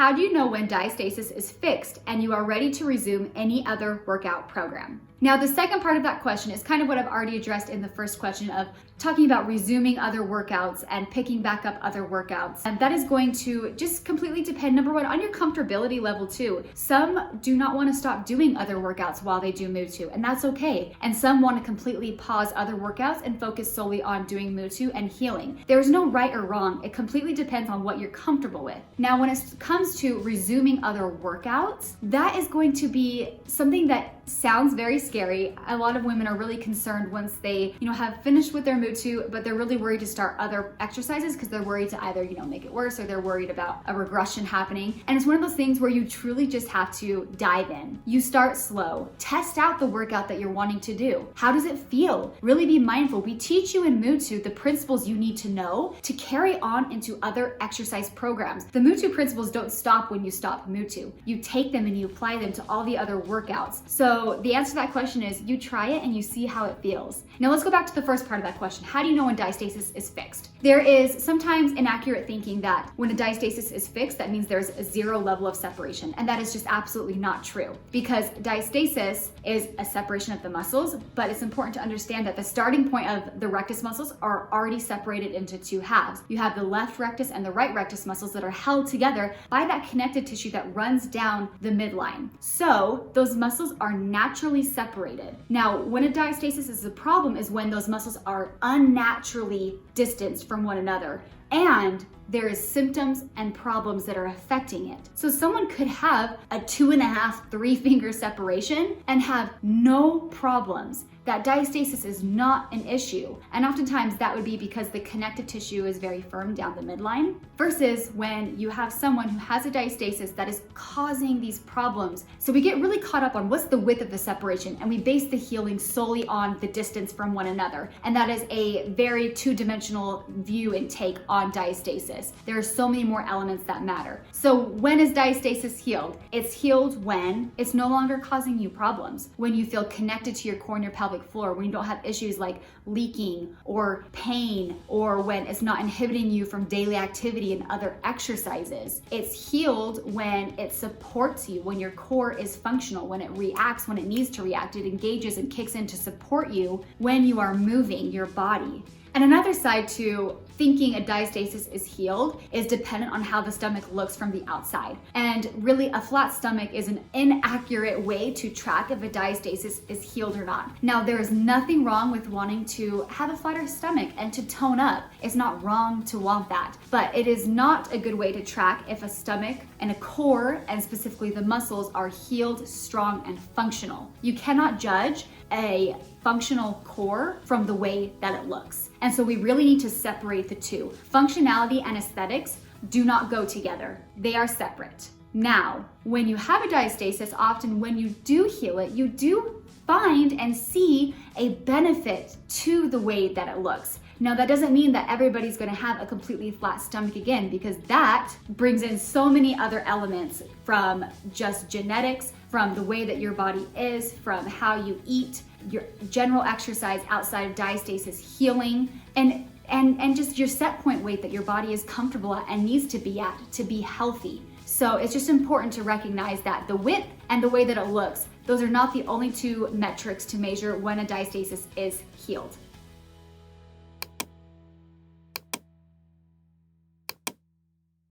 how do you know when diastasis is fixed and you are ready to resume any other workout program? Now, the second part of that question is kind of what I've already addressed in the first question of talking about resuming other workouts and picking back up other workouts. And that is going to just completely depend, number one, on your comfortability level too. Some do not want to stop doing other workouts while they do MUTU, and that's okay. And some want to completely pause other workouts and focus solely on doing MUTU and healing. There's no right or wrong. It completely depends on what you're comfortable with. Now, when it comes to resuming other workouts, that is going to be something that sounds very scary. A lot of women are really concerned once they, have finished with their MUTU, but they're really worried to start other exercises because they're worried to either, make it worse, or they're worried about a regression happening. And it's one of those things where you truly just have to dive in. You start slow. Test out the workout that you're wanting to do. How does it feel? Really be mindful. We teach you in MUTU the principles you need to know to carry on into other exercise programs. The MUTU principles don't stop when you stop MUTU. You take them and you apply them to all the other workouts. So the answer to that question is you try it and you see how it feels. Now let's go back to the first part of that question. How do you know when diastasis is fixed? There is sometimes inaccurate thinking that when a diastasis is fixed, that means there's a zero level of separation. And that is just absolutely not true, because diastasis is a separation of the muscles, but it's important to understand that the starting point of the rectus muscles are already separated into two halves. You have the left rectus and the right rectus muscles that are held together by that connective tissue that runs down the midline. So those muscles are naturally separated. Now, when a diastasis is a problem is when those muscles are unnaturally distanced from one another and there is symptoms and problems that are affecting it. So someone could have a 2.5, 3 finger separation and have no problems. That diastasis is not an issue. And oftentimes that would be because the connective tissue is very firm down the midline, versus when you have someone who has a diastasis that is causing these problems. So we get really caught up on what's the width of the separation, and we base the healing solely on the distance from one another. And that is a very two-dimensional view and take on diastasis. There are so many more elements that matter. So when is diastasis healed? It's healed when it's no longer causing you problems. When you feel connected to your core and your pelvic floor, when you don't have issues like leaking or pain, or when it's not inhibiting you from daily activity and other exercises. It's healed when it supports you, when your core is functional, when it reacts when it needs to react, it engages and kicks in to support you when you are moving your body. And another side to thinking a diastasis is healed is dependent on how the stomach looks from the outside. And really, a flat stomach is an inaccurate way to track if a diastasis is healed or not. Now, there is nothing wrong with wanting to have a flatter stomach and to tone up. It's not wrong to want that, but it is not a good way to track if a stomach and a core, and specifically the muscles, are healed, strong, and functional. You cannot judge a functional core from the way that it looks. And so we really need to separate the two. Functionality and aesthetics do not go together. They are separate. Now, when you have a diastasis, often when you do heal it, you do find and see a benefit to the way that it looks. Now, that doesn't mean that everybody's going to have a completely flat stomach again, because that brings in so many other elements, from just genetics, from the way that your body is, from how you eat, your general exercise outside of diastasis healing, and just your set point weight that your body is comfortable at and needs to be at to be healthy. So it's just important to recognize that the width and the way that it looks, those are not the only two metrics to measure when a diastasis is healed.